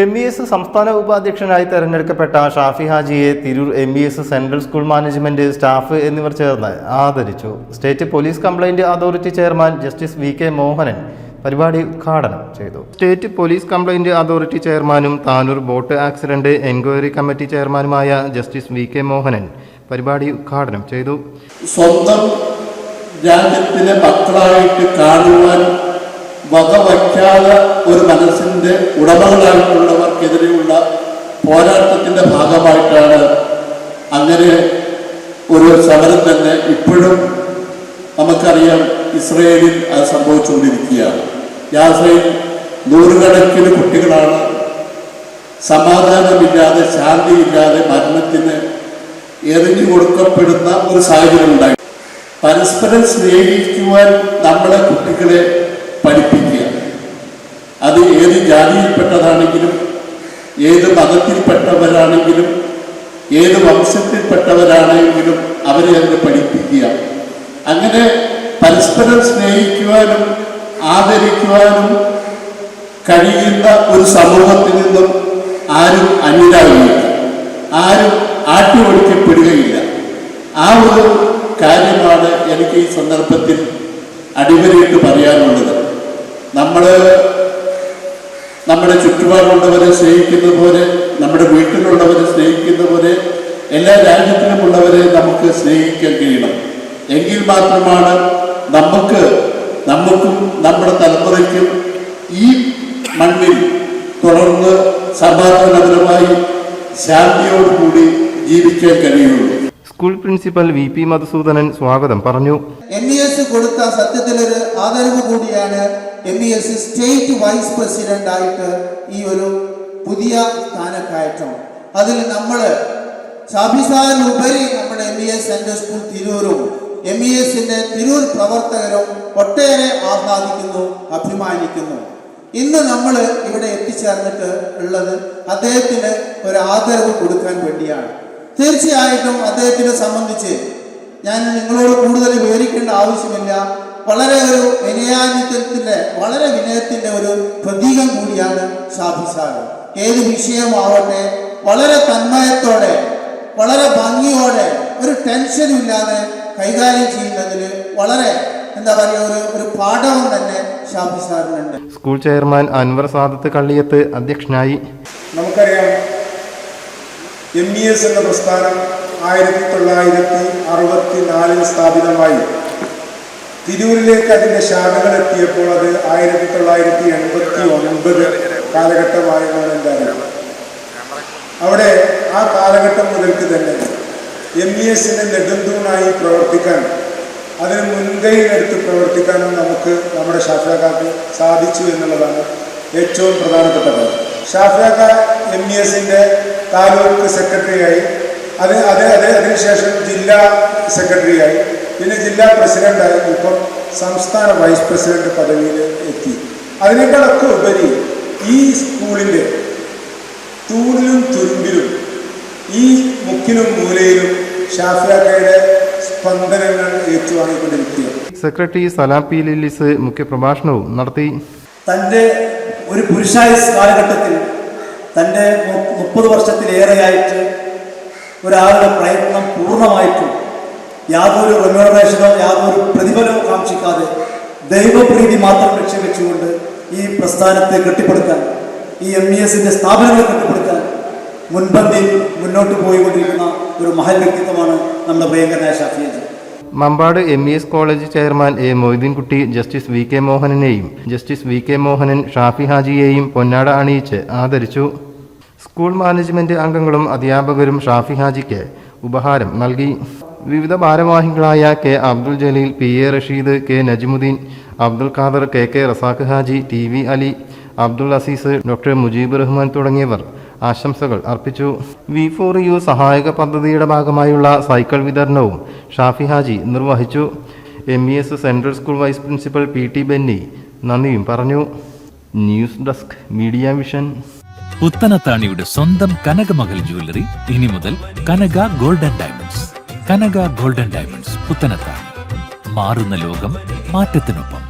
MES സംസ്ഥാന ഉപാധ്യക്ഷനായി തെരഞ്ഞെടുക്കപ്പെട്ട ഷാഫി ഹാജിയെ Tirur MES central school management, staff എന്നിവർ ചേർന്ന് ആദരിച്ചു. State police complaint authority chairman justice VK Mohanan പരിപാടി ഉദ്ഘാടനം ചെയ്തു. സ്റ്റേറ്റ് പോലീസ് കംപ്ലയിന്റ് അതോറിറ്റി ചെയർമാനും Tanur boat accident enquiry committee ചെയർമാനുമായ ജസ്റ്റിസ് VK മോഹനൻ പരിപാടി ഉദ്ഘാടനം ചെയ്തു. സ്വന്തം രാജ്യത്തിലെ മക്കളായിട്ട് കാണുവാൻ വകവയ്ക്കാതെ ഒരു മനസ്സിൻ്റെ ഉടമകളായിട്ടുള്ളവർക്കെതിരെയുള്ള പോരാട്ടത്തിൻ്റെ ഭാഗമായിട്ടാണ് അങ്ങനെ ഒരു സമരം തന്നെ ഇപ്പോഴും നമുക്കറിയാം. ഇസ്രയേലിൽ അത് സംഭവിച്ചുകൊണ്ടിരിക്കുകയാണ്. ഗാസയിൽ നൂറുകണക്കിന് കുട്ടികളാണ് സമാധാനമില്ലാതെ ശാന്തിയില്ലാതെ മരണത്തിന് എറിഞ്ഞു കൊടുക്കപ്പെടുന്ന ഒരു സാഹചര്യം ഉണ്ടായി. പരസ്പരം സ്നേഹിക്കുവാൻ നമ്മളെ കുട്ടികളെ പഠിപ്പിക്കുക. അത് ഏത് ജാതിയിൽപ്പെട്ടതാണെങ്കിലും, ഏത് മതത്തിൽപ്പെട്ടവരാണെങ്കിലും, ഏത് വംശത്തിൽപ്പെട്ടവരാണെങ്കിലും അവരെ അതിനെ പഠിപ്പിക്കുക. അങ്ങനെ പരസ്പരം സ്നേഹിക്കുവാനും ആദരിക്കുവാനും കഴിയുന്ന ഒരു സമൂഹത്തിൽ നിന്നും ആരും അന്യരാകുകയില്ല, ആരും ആട്ടിയൊടിക്കപ്പെടുകയില്ല. ആ ഒരു കാര്യമാണ് എനിക്ക് ഈ സന്ദർഭത്തിൽ അടിവരയിട്ട് പറയാനുള്ളത്. നമ്മുടെ ചുറ്റുപാടുള്ളവരെ സ്നേഹിക്കുന്ന പോലെ, നമ്മുടെ വീട്ടിലുള്ളവരെ സ്നേഹിക്കുന്ന പോലെ എല്ലാ രാജ്യത്തിലുമുള്ളവരെ നമുക്ക് സ്നേഹിക്കാൻ കഴിയണം. എങ്കിൽ മാത്രമാണ് നമുക്കും നമ്മുടെ തലമുറയ്ക്കും ഈ മണ്ണിൽ തുടർന്ന് സമാധാനപരമായി ശാന്തിയോടുകൂടി ജീവിക്കാൻ കഴിയുള്ളൂ. സ്കൂൾ പ്രിൻസിപ്പൽ VP മധുസൂദനൻ സ്വാഗതം പറഞ്ഞു. MES കൊടുത്ത സത്യത്തിലൊരു ആദരവ് കൂടിയാണ് MES സ്റ്റേറ്റ് വൈസ് പ്രസിഡന്റ് ആയിട്ട് ഈ ഒരു പുതിയ സ്ഥാനക്കയറ്റം. അതിൽ നമ്മൾ ഷാഫിസാറിനുപരി നമ്മുടെ MES സെൻട്രൽ സ്കൂൾ തിരൂരും MESന്റെ തിരൂർ പ്രവർത്തകരും ഒട്ടേറെ ആഹ്ലാദിക്കുന്നു, അഭിമാനിക്കുന്നു. ഇന്ന് നമ്മൾ ഇവിടെ എത്തിച്ചേർന്നിട്ട് ഉള്ളത് അദ്ദേഹത്തിന് ഒരു ആദരവ് കൊടുക്കാൻ വേണ്ടിയാണ്. തീർച്ചയായിട്ടും അദ്ദേഹത്തിനെ സംബന്ധിച്ച് ഞാൻ നിങ്ങളോട് കൂടുതൽ വിവരിക്കേണ്ട ആവശ്യമില്ല. വളരെ ഒരു വളരെ വിനയത്തിന്റെ ഒരു പ്രതീകം കൂടിയാണ് ഷാഫി സാർ. ഏത് വിഷയമാവട്ടെ വളരെ തന്മയത്തോടെ, വളരെ ഭംഗിയോടെ, ഒരു ടെൻഷനും ഇല്ലാതെ കൈകാര്യം ചെയ്യുന്നതിൽ വളരെ ഒരു പാഠവും തന്നെ ഷാഫി സാറിനുണ്ട്. സ്കൂൾ ചെയർമാൻ അൻവർ സാദത്ത് കള്ളിയത്ത് അധ്യക്ഷനായി. നമുക്കറിയാം, MES എന്ന പ്രസ്ഥാനം 1964 സ്ഥാപിതമായി. തിരൂരിലേക്ക് അതിൻ്റെ ശാഖകൾ എത്തിയപ്പോൾ അത് 1989 കാലഘട്ടമായെന്നാണ് എൻ്റെ അറിവ്. അവിടെ ആ കാലഘട്ടം മുതൽക്ക് തന്നെ MESന്റെ നെടുന്തൂണായി പ്രവർത്തിക്കാൻ, അതിന് മുൻകൈയിലെടുത്ത് പ്രവർത്തിക്കാനും നമ്മുടെ ഷാഫിയാക്കാക്ക് സാധിച്ചു എന്നുള്ളതാണ് ഏറ്റവും പ്രധാനപ്പെട്ട കാര്യം. ഷാഫിയാക്ക MESന്റെ താലൂക്ക് സെക്രട്ടറിയായി, അതിനുശേഷം ജില്ലാ സെക്രട്ടറിയായി, പിന്നെ ജില്ലാ പ്രസിഡന്റായി, ഇപ്പം സംസ്ഥാന വൈസ് പ്രസിഡന്റ് പദവിയിൽ എത്തി. അതിനേക്കാളൊക്കെ ഉപരി ഈ സ്കൂളിൻ്റെ തൂണിലും തുരുമ്പിലും ഈ മുക്കിലും മൂലയിലും ഷാഫിയാക്കയുടെ സ്പന്ദനങ്ങൾ ഏറ്റുവാങ്ങിക്കൊണ്ടിരിക്കുക. സെക്രട്ടറി സലാം P. ലില്ലിസ് മുഖ്യപ്രഭാഷണവും നടത്തി. തൻ്റെ ഒരു പുരുഷായുസ് കാലഘട്ടത്തിൽ തൻ്റെ 30 വർഷത്തിലേറെയായിട്ട് ഒരാളുടെ പ്രയത്നം പൂർണ്ണമായിട്ടും യാതൊരു റെമ്യൂണറേഷനോ യാതൊരു പ്രതിഫലമോ കാക്ഷിക്കാതെ ദൈവപ്രീതി മാത്രം ലക്ഷ്യം വെച്ചുകൊണ്ട് ഈ പ്രസ്ഥാനത്തെ കെട്ടിപ്പടുക്കാൻ, ഈ MESന്റെ സ്ഥാപനങ്ങളെ കെട്ടിപ്പടുക്കാൻ മുൻപന്തിയിൽ മുന്നോട്ട് പോയിക്കൊണ്ടിരിക്കുന്ന ഒരു മഹൽ വ്യക്തിത്വമാണ് നമ്മുടെ പ്രിയങ്കരനായ Shafi Haji. Mambad MES college chairman A. Moideenkutty justice VK മോഹനനെയും ജസ്റ്റിസ് VK മോഹനൻ ഷാഫി ഹാജിയെയും പൊന്നാട അണിയിച്ച് ആദരിച്ചു. സ്കൂൾ മാനേജ്മെന്റ് അംഗങ്ങളും അധ്യാപകരും ഷാഫി ഹാജിക്ക് ഉപഹാരം നൽകി. വിവിധ ഭാരവാഹികളായ K. Abdul Jaleel, PA Rasheed, K. Najmuddeen, Abdul Khader, KK Razak Haji, TV Ali, Abdul Azeez, doctor Mujeeb Rahman തുടങ്ങിയവർ ആശംസകൾ അർപ്പിച്ചു. V4U സഹായക പദ്ധതിയുടെ ഭാഗമായുള്ള സൈക്കിൾ വിതരണവും ഷാഫി ഹാജി നിർവഹിച്ചു. MES central school vice principal PT Benny നന്ദിയും പറഞ്ഞു. News desk media vision. പുത്തനത്താണിയുടെ സ്വന്തം കനകമകൽ ജ്വല്ലറി ഇനി മുതൽ Kanaka golden diamonds. Kanaka golden diamonds Puthanathani. മാറുന്ന ലോകം, മാറ്റത്തിനൊപ്പം.